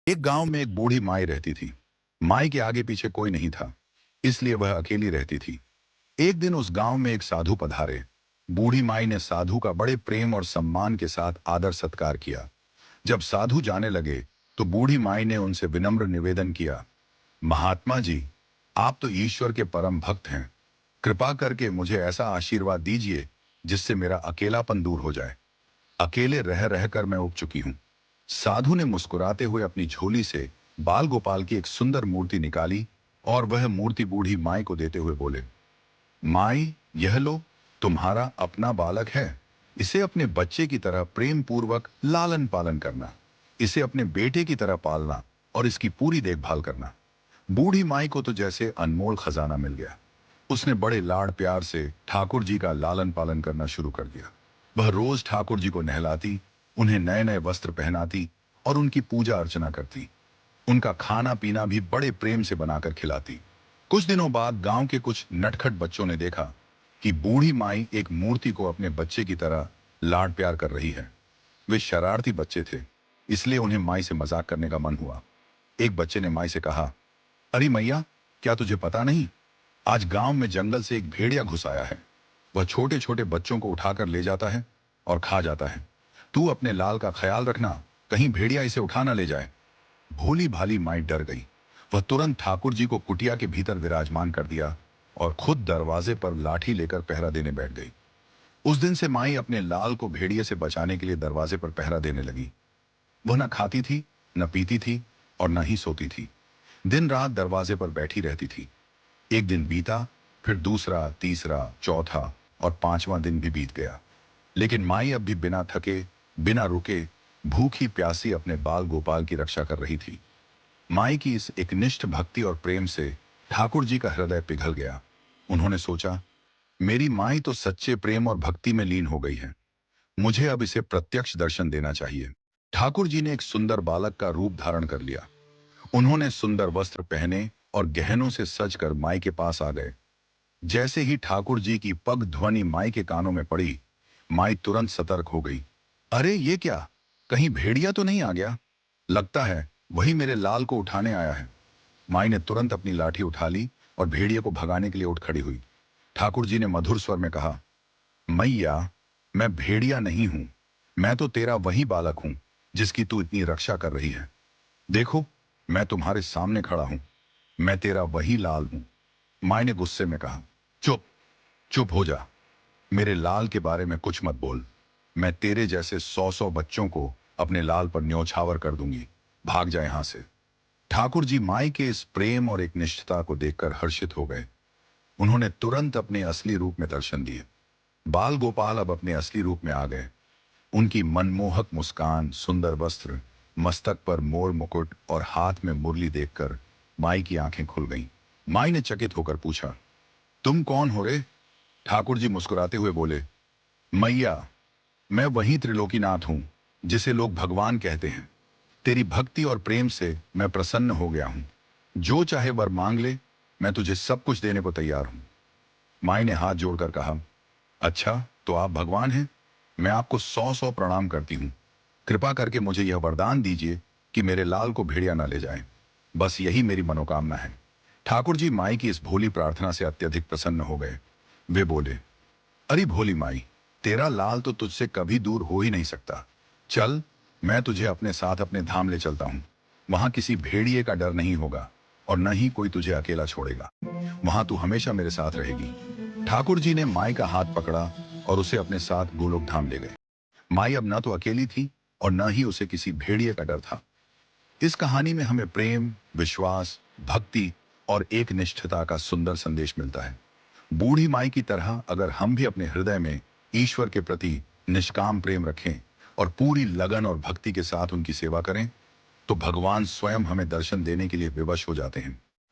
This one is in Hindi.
एक गांव में एक बूढ़ी माई रहती थी। माई के आगे पीछे कोई नहीं था, इसलिए वह अकेली रहती थी। एक दिन उस गांव में एक साधु पधारे। बूढ़ी माई ने साधु का बड़े प्रेम और सम्मान के साथ आदर सत्कार किया। जब साधु जाने लगे तो बूढ़ी माई ने उनसे विनम्र निवेदन किया, महात्मा जी, आप तो ईश्वर के परम भक्त हैं। कृपा करके मुझे ऐसा आशीर्वाद दीजिए जिससे मेरा अकेलापन दूर हो जाए। अकेले रह रहकर मैं उब चुकी हूं। साधु ने मुस्कुराते हुए अपनी झोली से बाल गोपाल की एक सुंदर मूर्ति निकाली और वह मूर्ति बूढ़ी माई को देते हुए बोले, माई, यह लो, तुम्हारा अपना बालक है। इसे अपने बच्चे की तरह प्रेम पूर्वक लालन पालन करना। इसे अपने बेटे की तरह पालना और इसकी पूरी देखभाल करना। बूढ़ी माई को तो जैसे अनमोल खजाना मिल गया। उसने बड़े लाड़ प्यार से ठाकुर जी का लालन पालन करना शुरू कर दिया। वह रोज ठाकुर जी को नहलाती, उन्हें नए नए वस्त्र पहनाती और उनकी पूजा अर्चना करती। उनका खाना पीना भी बड़े प्रेम से बनाकर खिलाती। कुछ दिनों बाद गांव के कुछ नटखट बच्चों ने देखा कि बूढ़ी माई एक मूर्ति को अपने बच्चे की तरह लाड प्यार कर रही है। वे शरारती बच्चे थे, इसलिए उन्हें माई से मजाक करने का मन हुआ। एक बच्चे ने माई से कहा, अरे मैया, क्या तुझे पता नहीं, आज गांव में जंगल से एक भेड़िया घुस आया है। वह छोटे छोटे बच्चों को उठाकर ले जाता है और खा जाता है। तू अपने लाल का ख्याल रखना, कहीं भेड़िया इसे उठा ना ले जाए। भोली भाली माई डर गई। वह तुरंत ठाकुर जी को कुटिया के भीतर विराजमान कर दिया और खुद दरवाजे पर लाठी लेकर पहरा देने बैठ गई। उस दिन से माई अपने लाल को भेड़िए से बचाने के लिए दरवाजे पर पहरा देने लगी। वह न खाती थी, न पीती थी और न ही सोती थी। दिन रात दरवाजे पर बैठी रहती थी। एक दिन बीता, फिर दूसरा, तीसरा, चौथा और पांचवां दिन भी बीत गया, लेकिन माई अब भी बिना थके, बिना रुके, भूखी प्यासी अपने बाल गोपाल की रक्षा कर रही थी। माई की इस एकनिष्ठ भक्ति और प्रेम से ठाकुर जी का हृदय पिघल गया। उन्होंने सोचा, मेरी माई तो सच्चे प्रेम और भक्ति में लीन हो गई है। मुझे अब इसे प्रत्यक्ष दर्शन देना चाहिए। ठाकुर जी ने एक सुंदर बालक का रूप धारण कर लिया। उन्होंने सुंदर वस्त्र पहने और गहनों से सजकर माई के पास आ गए। जैसे ही ठाकुर जी की पग ध्वनि माई के कानों में पड़ी, माई तुरंत सतर्क हो गई। अरे ये क्या, कहीं भेड़िया तो नहीं आ गया? लगता है वही मेरे लाल को उठाने आया है। माई ने तुरंत अपनी लाठी उठा ली और भेड़िए को भगाने के लिए उठ खड़ी हुई। ठाकुर जी ने मधुर स्वर में कहा, मैया, मैं भेड़िया नहीं हूं। मैं तो तेरा वही बालक हूं जिसकी तू इतनी रक्षा कर रही है। देखो, मैं तुम्हारे सामने खड़ा हूं। मैं तेरा वही लाल हूं। माई ने गुस्से में कहा, चुप, चुप हो जा। मेरे लाल के बारे में कुछ मत बोल। मैं तेरे जैसे 100-100 बच्चों को अपने लाल पर न्यौछावर कर दूंगी। भाग जा यहां से। ठाकुर जी माई के इस प्रेम और एक निष्ठता को देखकर हर्षित हो गए। उन्होंने तुरंत अपने असली रूप में दर्शन दिए। बाल गोपाल अब अपने असली रूप में आ गए। उनकी मनमोहक मुस्कान, सुंदर वस्त्र, मस्तक पर मोर मुकुट और हाथ में मुरली देखकर माई की आंखें खुल गईं। माई ने चकित होकर पूछा, तुम कौन हो रे? ठाकुर जी मुस्कुराते हुए बोले, मैया, मैं वही त्रिलोकीनाथ हूं जिसे लोग भगवान कहते हैं। तेरी भक्ति और प्रेम से मैं प्रसन्न हो गया हूं। जो चाहे वर मांग ले, मैं तुझे सब कुछ देने को तैयार हूं। माई ने हाथ जोड़कर कहा, अच्छा, तो आप भगवान हैं? मैं आपको 100-100 प्रणाम करती हूँ। कृपा करके मुझे यह वरदान दीजिए कि मेरे लाल को भेड़िया ना ले जाए। बस यही मेरी मनोकामना है। ठाकुर जी माई की इस भोली प्रार्थना से अत्यधिक प्रसन्न हो गए। वे बोले, अरे भोली माई, तेरा लाल तो तुझसे कभी दूर हो ही नहीं सकता। चल, मैं तुझे अपने साथ अपने धाम ले चलता हूँ। वहां किसी भेड़िए का डर नहीं होगा और न ही कोई तुझे अकेला छोड़ेगा। वहां तू हमेशा मेरे साथ रहेगी। ठाकुर जी ने माई का हाथ पकड़ा और उसे अपने साथ गोलोक धाम ले गए। माई अब न तो अकेली थी और न ही उसे किसी भेड़िए का डर था। इस कहानी में हमें प्रेम, विश्वास, भक्ति और एक निष्ठता का सुंदर संदेश मिलता है। बूढ़ी माई की तरह अगर हम भी अपने हृदय में ईश्वर के प्रति निष्काम प्रेम रखें और पूरी लगन और भक्ति के साथ उनकी सेवा करें, तो भगवान स्वयं हमें दर्शन देने के लिए विवश हो जाते हैं।